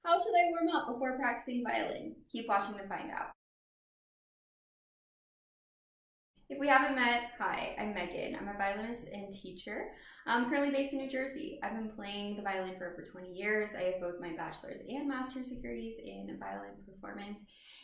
How should I warm up before practicing violin? Keep watching to find out. If we haven't met, hi, I'm Megan. I'm a violinist and teacher. I'm currently based in New Jersey. I've been playing the violin for over 20 years. I have both my bachelor's and master's degrees in violin performance.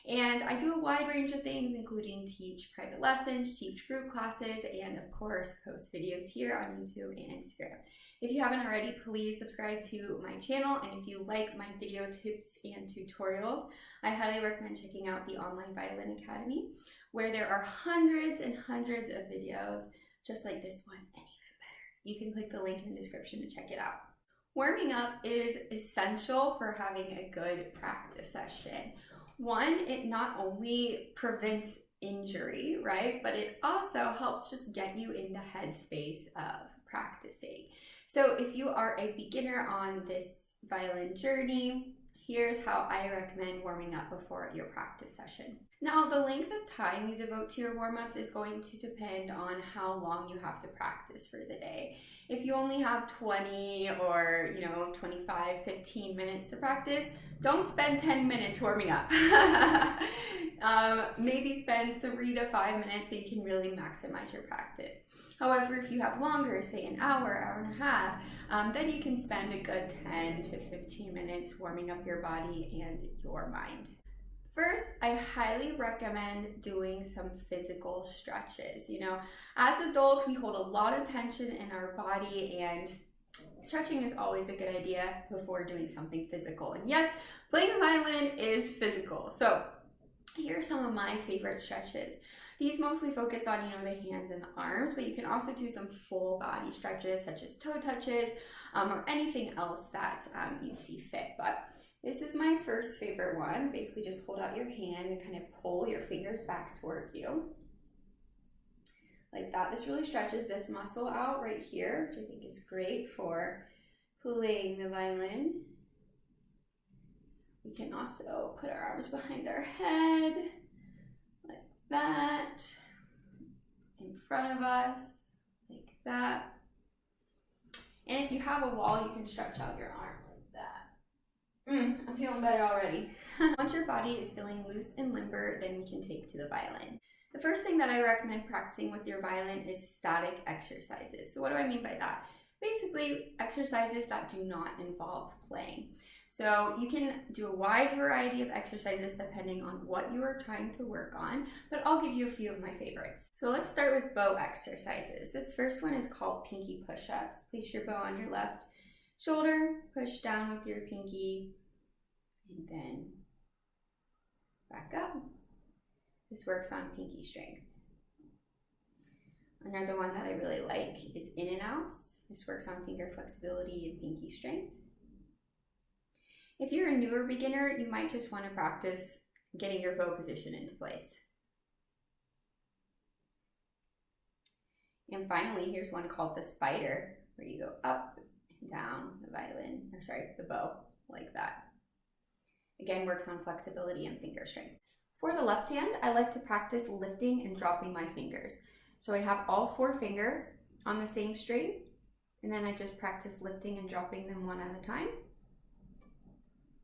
And I do a wide range of things, including teach private lessons, teach group classes, and of course, post videos here on YouTube and Instagram. If you haven't already, please subscribe to my channel. And if you like my video tips and tutorials, I highly recommend checking out the Online Violin Academy, where there are hundreds and hundreds of videos just like this one and even better. You can click the link in the description to check it out. Warming up is essential for having a good practice session. One, it not only prevents injury, right, but it also helps just get you in the headspace of practicing. So if you are a beginner on this violin journey, here's how I recommend warming up before your practice session. Now, the length of time you devote to your warm-ups is going to depend on how long you have to practice for the day. If you only have 20 or 25, 15 minutes to practice, don't spend 10 minutes warming up. Maybe spend 3 to 5 minutes so you can really maximize your practice. However, if you have longer, say an hour, hour and a half, then you can spend a good 10 to 15 minutes warming up your body and your mind. First, I highly recommend doing some physical stretches. As adults, we hold a lot of tension in our body, and stretching is always a good idea before doing something physical. And yes, playing the violin is physical. So here are some of my favorite stretches. These mostly focus on, the hands and the arms, but you can also do some full body stretches such as toe touches or anything else that you see fit. But this is my first favorite one. Basically just hold out your hand and kind of pull your fingers back towards you. Like that. This really stretches this muscle out right here, which I think is great for playing the violin. We can also put our arms behind our head, like that, in front of us, like that. And if you have a wall, you can stretch out your arm like that. I'm feeling better already. Once your body is feeling loose and limber, then we can take to the violin. The first thing that I recommend practicing with your violin is static exercises. So what do I mean by that? Basically, exercises that do not involve playing. So you can do a wide variety of exercises depending on what you are trying to work on, but I'll give you a few of my favorites. So let's start with bow exercises. This first one is called pinky push-ups. Place your bow on your left shoulder, push down with your pinky, and then back up. This works on pinky strength. Another one that I really like is in and outs. This works on finger flexibility and pinky strength. If you're a newer beginner, you might just want to practice getting your bow position into place. And finally, here's one called the spider, where you go up and down the bow, like that. Again, works on flexibility and finger strength. For the left hand, I like to practice lifting and dropping my fingers. So I have all 4 fingers on the same string, and then I just practice lifting and dropping them one at a time.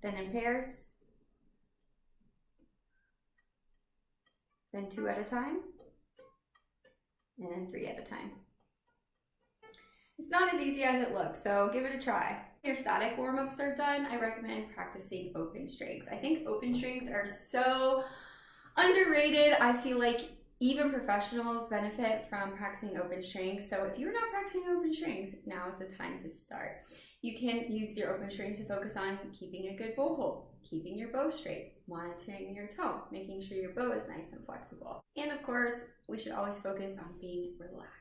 Then in pairs, then 2 at a time, and then 3 at a time. It's not as easy as it looks, so give it a try. When your static warm-ups are done, I recommend practicing open strings. I think open strings are so underrated. I feel like even professionals benefit from practicing open strings. So if you're not practicing open strings, now is the time to start. You can use your open strings to focus on keeping a good bow hold, keeping your bow straight, monitoring your tone, making sure your bow is nice and flexible. And of course, we should always focus on being relaxed,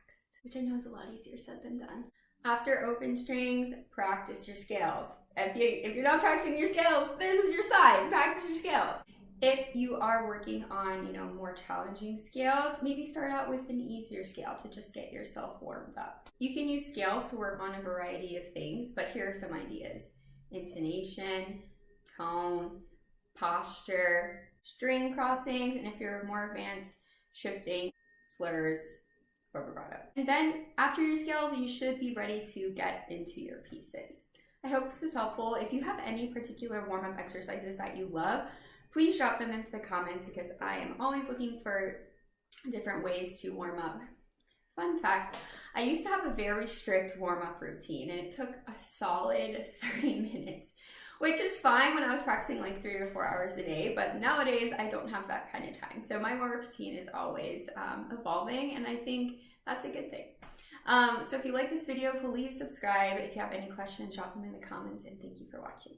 which I know is a lot easier said than done. After open strings, practice your scales. If you're not practicing your scales, this is your sign. Practice your scales. If you are working on, more challenging scales, maybe start out with an easier scale to just get yourself warmed up. You can use scales to work on a variety of things, but here are some ideas. Intonation, tone, posture, string crossings, and if you're more advanced, shifting, slurs, or vibrato. And then after your scales, you should be ready to get into your pieces. I hope this was helpful. If you have any particular warm-up exercises that you love, please drop them into the comments because I am always looking for different ways to warm up. Fun fact, I used to have a very strict warm-up routine and it took a solid 30 minutes, which is fine when I was practicing like 3 or 4 hours a day, but nowadays I don't have that kind of time. So my warm-up routine is always evolving, and I think that's a good thing. So if you like this video, please subscribe. If you have any questions, drop them in the comments, and thank you for watching.